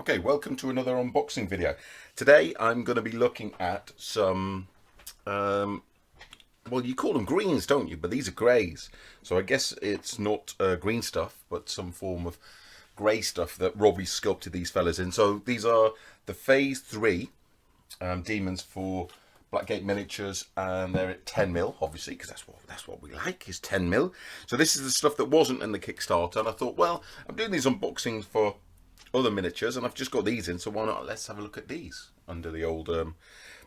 Okay, welcome to another unboxing video. Today I'm going to be looking at some, well, you call them greens, don't you? But these are greys. So I guess it's not green stuff, but some form of grey stuff that Robi sculpted these fellas in. So these are the Phase 3 demons for Blackgate Miniatures, and they're at 10mm, obviously, because that's what we like, is 10mm. So this is the stuff that wasn't in the Kickstarter, and I thought, well, I'm doing these unboxings for other miniatures, and I've just got these in, so why not? Let's have a look at these under the old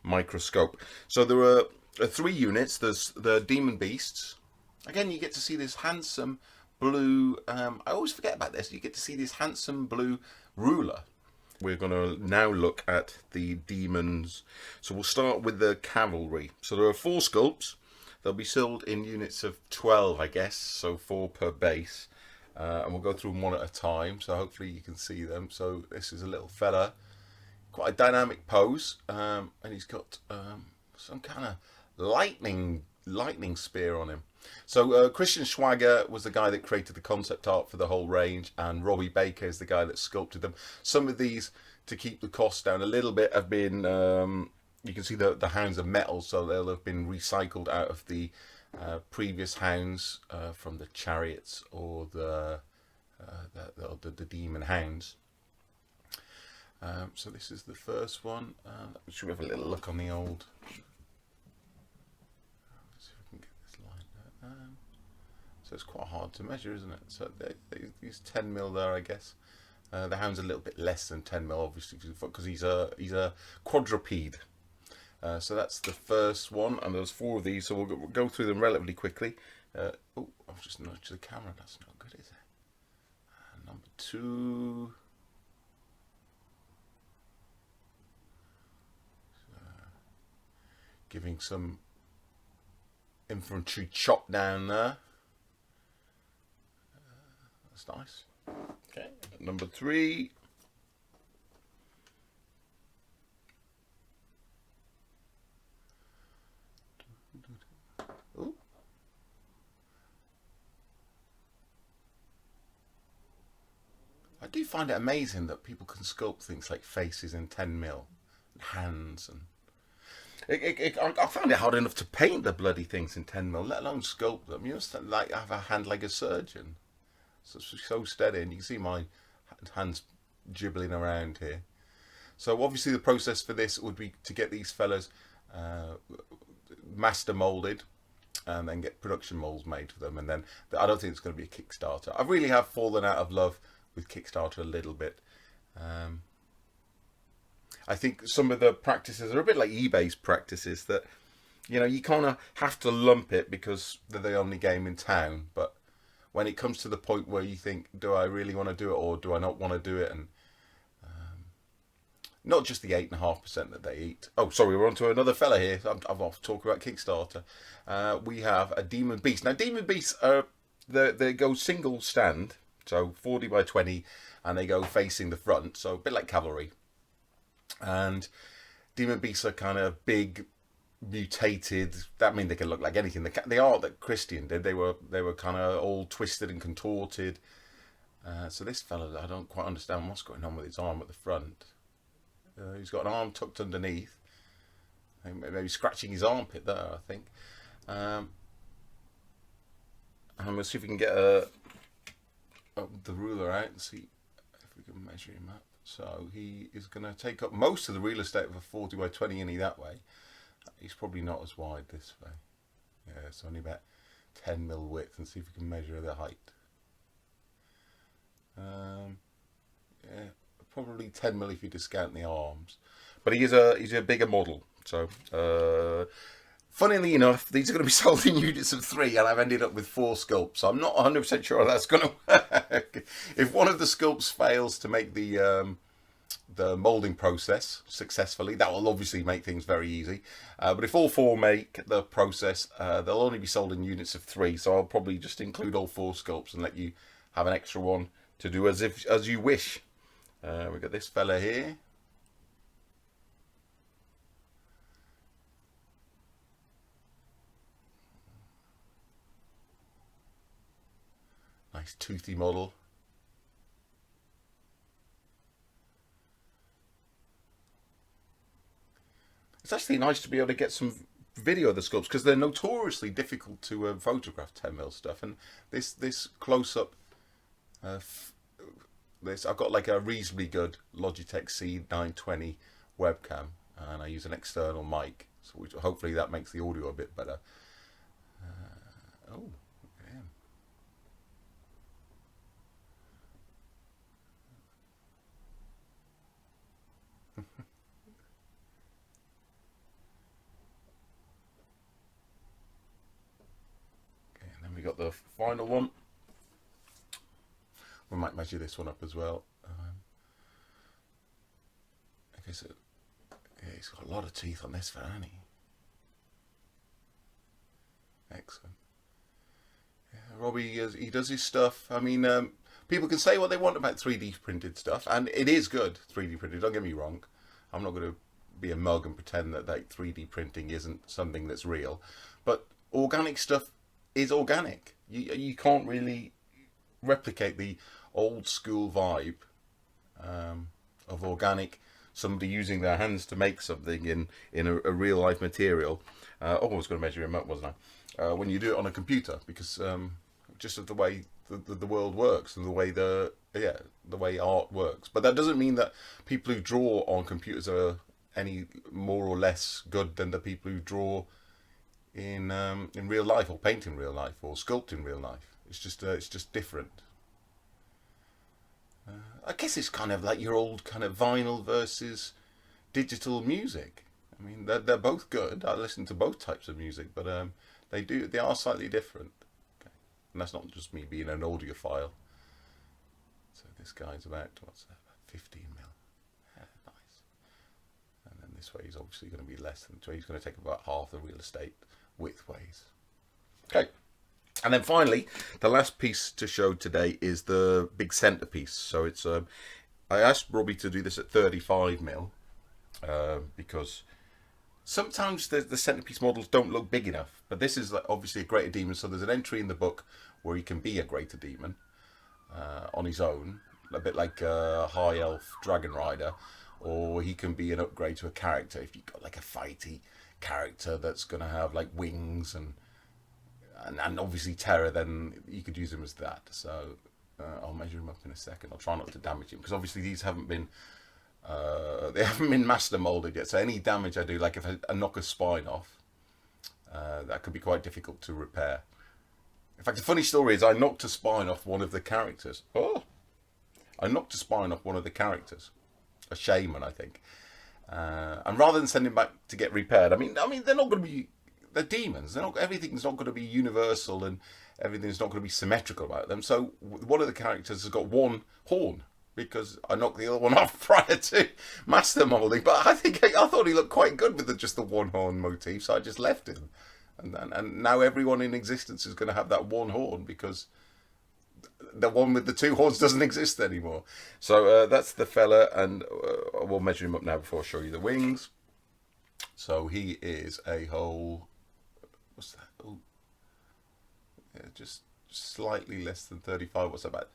microscope. So there are 3 units. There's the Demon Beasts. Again, you get to see this handsome blue, I always forget about this, you get to see this handsome blue ruler. We're going to now look at the demons. So we'll start with the Cavalry. So there are 4 sculpts. They'll be sold in units of 12, I guess, so 4 per base. And we'll go through them one at a time, so hopefully you can see them. So this is a little fella, quite a dynamic pose, and he's got some kind of lightning spear on him. So Christian Schwager was the guy that created the concept art for the whole range, and Robi Baker is the guy that sculpted them. Some of these, to keep the cost down a little bit, have been, you can see the hounds are metal, so they'll have been recycled out of the previous hounds from the chariots or the demon hounds. So this is the first one. Should we have a little look on the old? Let's see if we can get this lined up. So it's quite hard to measure, isn't it? So these 10mm there, I guess. The hound's a little bit less than 10mm, obviously, because he's a quadruped. So that's the first one, and there's 4 of these, so we'll go through them relatively quickly. Oh, I've just nudged the camera, that's not good, is it? Number 2. Giving some infantry chop down there. That's nice. Okay, number 3. Ooh. I do find it amazing that people can sculpt things like faces in 10mm, and hands, and I find it hard enough to paint the bloody things in 10mm, let alone sculpt them. You just like have a hand like a surgeon. So it's so steady, and you can see my hands jibbling around here. So obviously the process for this would be to get these fellas master molded, and then get production molds made for them, and then I don't think it's going to be a Kickstarter. I really have fallen out of love with Kickstarter a little bit. I think some of the practices are a bit like eBay's practices, that you kind of have to lump it because they're the only game in town. But when it comes to the point where you think, do I really want to do it, or do I not want to do it? And not just the 8.5% that they eat. Oh, sorry, we're on to another fella here. I'm off talking about Kickstarter. We have a Demon Beast. Now, Demon Beasts are they go single stand, so 40 by 20, and they go facing the front, so a bit like Cavalry. And Demon Beasts are kind of big, mutated. That means they can look like anything. The art that Christian did, they were kind of all twisted and contorted. So this fella, I don't quite understand what's going on with his arm at the front. He's got an arm tucked underneath, maybe scratching his armpit there, I think. And we'll see if we can get the ruler out and see if we can measure him up. So he is going to take up most of the real estate of a 40 by 20 innie that way. He's probably not as wide this way. Yeah, it's only about 10mm width, and see if we can measure the height. Yeah, probably 10mm if you discount the arms. But he's a bigger model. So funnily enough, these are going to be sold in units of 3, and I've ended up with 4 sculpts. So I'm not 100% sure that's going to work. If one of the sculpts fails to make the molding process successfully, that will obviously make things very easy. But if all 4 make the process, they'll only be sold in units of 3. So I'll probably just include all 4 sculpts and let you have an extra one to do as you wish. We've got this fella here. Nice toothy model. it's actually nice to be able to get some video of the sculpts, because they're notoriously difficult to photograph 10mm stuff. And this close up, I've got like a reasonably good Logitech C920 webcam, and I use an external mic, so which, hopefully that makes the audio a bit better. Oh, yeah. Okay, and then we got the final one. We might measure this one up as well. Okay, so yeah, he's got a lot of teeth on this, hasn't he? Excellent. Yeah, Robbie, he does his stuff. I mean, people can say what they want about 3D printed stuff, and it is good 3D printed. Don't get me wrong. I'm not going to be a mug and pretend that 3D printing isn't something that's real, but organic stuff is organic. You can't really replicate the old school vibe of organic, somebody using their hands to make something in a real life material. I was going to measure him up, wasn't I? When you do it on a computer, because just of the way the world works and the way the way art works. But that doesn't mean that people who draw on computers are any more or less good than the people who draw in real life, or paint in real life, or sculpt in real life. It's just different. I guess it's kind of like your old kind of vinyl versus digital music. I mean, they're both good. I listen to both types of music, but they are slightly different. Okay. And that's not just me being an audiophile. So this guy's about, what's that, about 15mm. Yeah, nice. And then this way he's obviously going to be less than 20. He's going to take about half the real estate widthways. Okay. And then finally, the last piece to show today is the big centerpiece. So it's I asked Robbie to do this at 35mm because sometimes the centerpiece models don't look big enough. But this is like obviously a greater demon, so there's an entry in the book where he can be a greater demon on his own, a bit like a high elf dragon rider, or he can be an upgrade to a character if you've got like a fighty character that's going to have like wings and obviously terror, then you could use him as that. So I'll measure him up in a second. I'll try not to damage him, because obviously these haven't been master molded yet. So any damage I do, like if I knock a spine off, that could be quite difficult to repair. In fact, the funny story is I knocked a spine off one of the characters. I knocked a spine off one of the characters, a shaman, I think. And rather than send him back to get repaired, I mean they're not going to be. They're demons. Everything's not going to be universal, and everything's not going to be symmetrical about them. So one of the characters has got one horn, because I knocked the other one off prior to master molding. But I thought he looked quite good with just the one horn motif, so I just left him. And now everyone in existence is going to have that one horn, because the one with the two horns doesn't exist anymore. So that's the fella, and we'll measure him up now before I show you the wings. So he is a whole. What's that? Oh, yeah, just slightly less than 35. What's that about?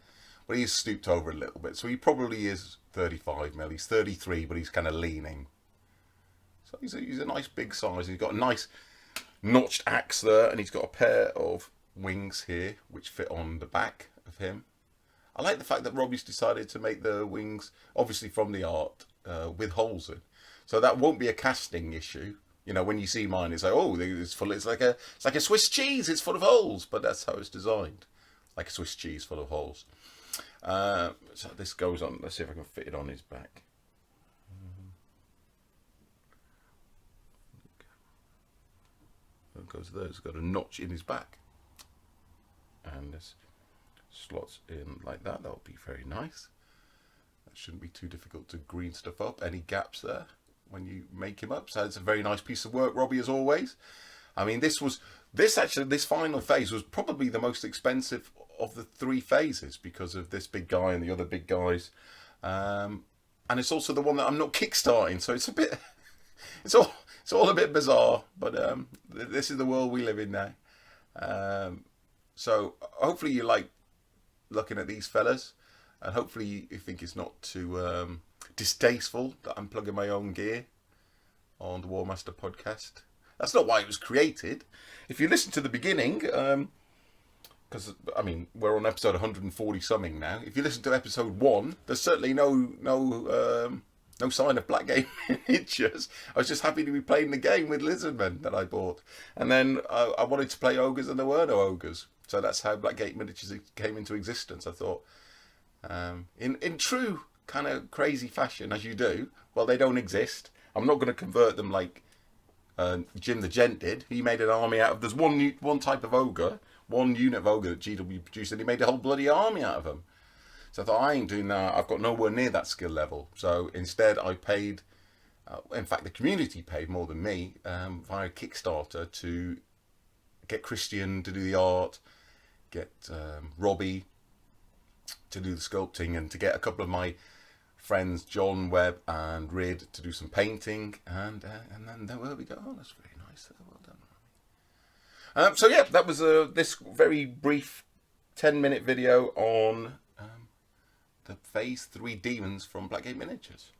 Well, he's stooped over a little bit, so he probably is 35mm. He's 33, but he's kind of leaning. So he's a nice big size. He's got a nice notched axe there, and he's got a pair of wings here, which fit on the back of him. I like the fact that Robbie's decided to make the wings, obviously from the art, with holes in. So that won't be a casting issue. You know, when you see mine, it's like, oh, it's full. It's like a Swiss cheese. It's full of holes, but that's how it's designed, like a Swiss cheese full of holes. So this goes on. Let's see if I can fit it on his back. It goes there. It's got a notch in his back, and this slots in like that. That'll be very nice. That shouldn't be too difficult to green stuff up. Any gaps there when you make him up. So it's a very nice piece of work, Robbie, as always. I mean, this final phase was probably the most expensive of the 3 phases, because of this big guy and the other big guys, and it's also the one that I'm not kickstarting. So it's a bit, it's all a bit bizarre, but this is the world we live in now. So hopefully you like looking at these fellas, and hopefully you think it's not too distasteful that I'm plugging my own gear on the Warmaster podcast. That's not why it was created. If you listen to the beginning, because I mean we're on episode 140 something now. If you listen to episode 1, there's certainly no sign of Blackgate Miniatures. I was just happy to be playing the game with Lizardmen that I bought, and then I wanted to play ogres, and there were no ogres. So that's how Blackgate Miniatures came into existence. I thought, in true kind of crazy fashion, as you do. Well, they don't exist. I'm not going to convert them like Jim the Gent did. He made an army out of. There's one type of ogre, one unit of ogre that GW produced, and he made a whole bloody army out of them. So I thought, I ain't doing that. I've got nowhere near that skill level. So instead, I paid. In fact, the community paid more than me via Kickstarter to get Christian to do the art, get Robi to do the sculpting, and to get a couple of my friends, John Webb and Rid, to do some painting, and then there we go. Oh, that's very nice. Well done. So yeah, that was this very brief 10-minute video on the Phase 3 demons from Blackgate Miniatures.